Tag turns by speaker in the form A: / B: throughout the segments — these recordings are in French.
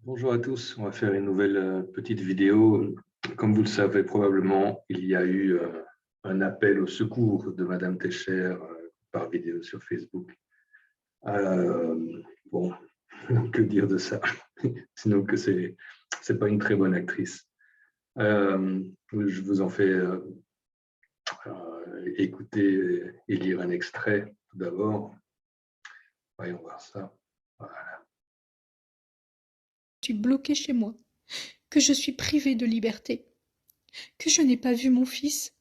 A: Bonjour à tous, on va faire une nouvelle petite vidéo. Comme vous le savez probablement, il y a eu un appel au secours de Madame Techer par vidéo sur Facebook. Bon, que dire de ça? Sinon que c'est pas une très bonne actrice. Je vous en fais écouter et lire un extrait tout d'abord. Voyons voir ça. Voilà.
B: Je suis bloquée chez moi, que je suis privée de liberté, que je n'ai pas vu mon fils.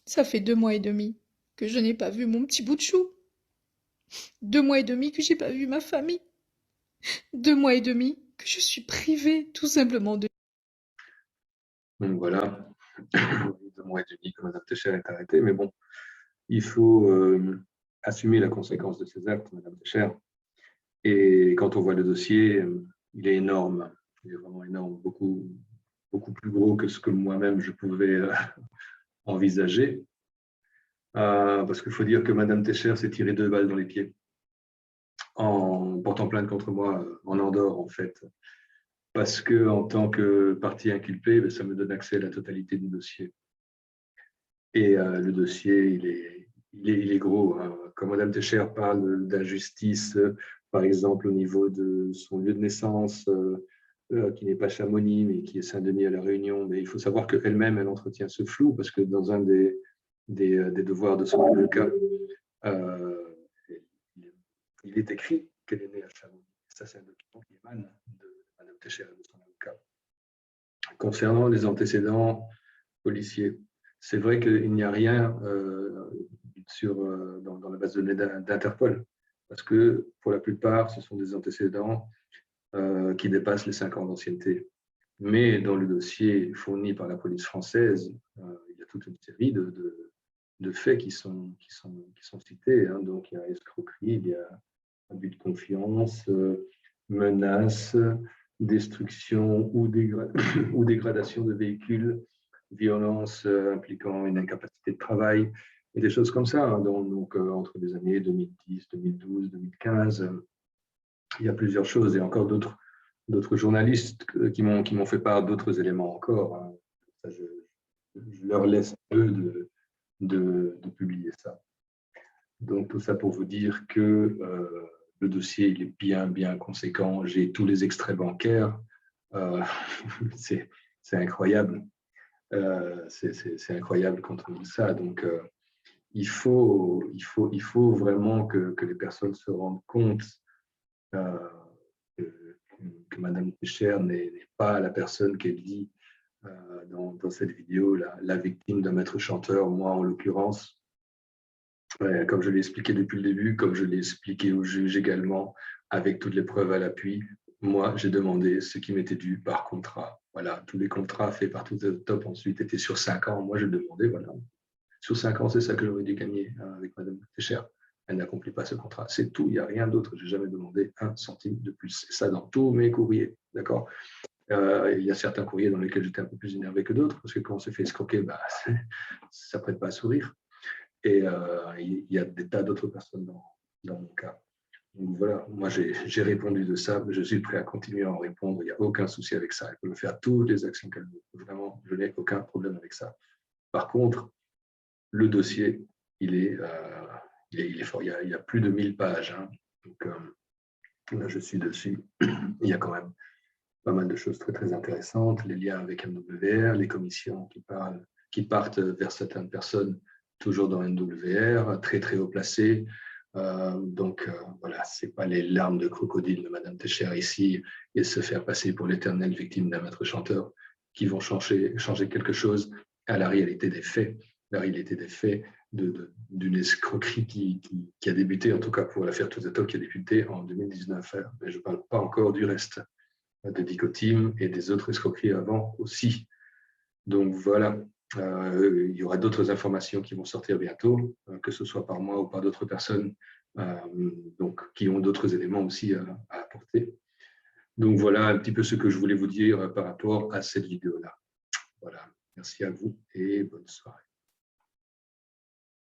B: Ça fait 2 mois et demi que je n'ai pas vu mon petit bout de chou. 2 mois et demi que j'ai pas vu ma famille. 2 mois et demi que je suis privée tout simplement de...
A: Donc voilà, 2 mois et demi que Madame Techer est arrêtée, mais bon, il faut assumer la conséquence de ses actes, Madame Techer. Et quand on voit le dossier, il est énorme, il est vraiment énorme, beaucoup plus gros que ce que moi-même je pouvais envisager. Parce qu'il faut dire que Madame Techer s'est tiré 2 balles dans les pieds en portant plainte contre moi en Andorre, en fait. Parce que en tant que partie inculpée, ça me donne accès à la totalité du dossier. Et le dossier, il est gros. Hein. Quand Madame Techer parle d'injustice, par exemple au niveau de son lieu de naissance, qui n'est pas Chamonix, mais qui est Saint-Denis à La Réunion, mais il faut savoir qu'elle-même, elle entretient ce flou, parce que dans un des devoirs de son avocat, euh, il est écrit qu'elle est née à Chamonix. Ça, c'est un document qui émane de Madame Techer et de son avocat. Concernant les antécédents policiers, c'est vrai qu'il n'y a rien dans la base de données d'Interpol, parce que pour la plupart, ce sont des antécédents qui dépassent les 5 ans d'ancienneté. Mais dans le dossier fourni par la police française, il y a toute une série de faits qui sont cités. Hein. Donc, il y a escroquerie, il y a abus de confiance, menaces, destruction ou dégradation de véhicules, violence impliquant une incapacité de travail et des choses comme ça. Hein. Donc, entre les années 2010, 2012, 2015, il y a plusieurs choses et encore d'autres journalistes qui m'ont fait part d'autres éléments encore. Hein. Ça, je leur laisse eux de publier ça. Donc, tout ça pour vous dire que le dossier il est bien conséquent. J'ai tous les extraits bancaires. Euh, c'est incroyable. C'est incroyable quand on dit ça. Donc, il faut vraiment que les personnes se rendent compte euh, que Madame Techer n'est pas la personne qu'elle dit dans cette vidéo, la victime d'un maître chanteur, moi en l'occurrence. Comme je l'ai expliqué depuis le début, comme je l'ai expliqué au juge également, avec toutes les preuves à l'appui, moi, j'ai demandé ce qui m'était dû par contrat. Voilà, tous les contrats faits par tout le top ensuite étaient sur 5 ans. Moi, j'ai demandé, voilà, sur 5 ans, c'est ça que j'aurais dû gagner avec Madame Techer. Elle n'accomplit pas ce contrat. C'est tout, il n'y a rien d'autre. Je n'ai jamais demandé un centime de plus. C'est ça dans tous mes courriers, d'accord. Il y a certains courriers dans lesquels j'étais un peu plus énervé que d'autres, parce que quand on s'est fait escroquer, ça ne prête pas à sourire. Et il y a des tas d'autres personnes dans mon cas. Donc voilà, moi j'ai répondu de ça, je suis prêt à continuer à en répondre, il n'y a aucun souci avec ça. Elle peut me faire toutes les actions qu'elle veut. Vraiment, je n'ai aucun problème avec ça. Par contre, le dossier, il est fort. Il y a plus de 1000 pages. Hein. Donc là, je suis dessus. Il y a quand même pas mal de choses très intéressantes, les liens avec MWR, les commissions qui partent vers certaines personnes toujours dans MWR, très haut placées. Donc voilà, c'est pas les larmes de crocodile de Madame Techer ici et se faire passer pour l'éternelle victime d'un maître chanteur qui vont changer quelque chose à la réalité des faits. La réalité des faits d'une escroquerie qui a débuté, en tout cas pour l'affaire Touzatov, qui a débuté en 2019. Mais je ne parle pas encore du reste de Dicotim et des autres escroqueries avant aussi. Donc voilà, il y aura d'autres informations qui vont sortir bientôt, que ce soit par moi ou par d'autres personnes donc, qui ont d'autres éléments aussi à apporter. Donc voilà un petit peu ce que je voulais vous dire par rapport à cette vidéo-là. Voilà, merci à vous et bonne soirée.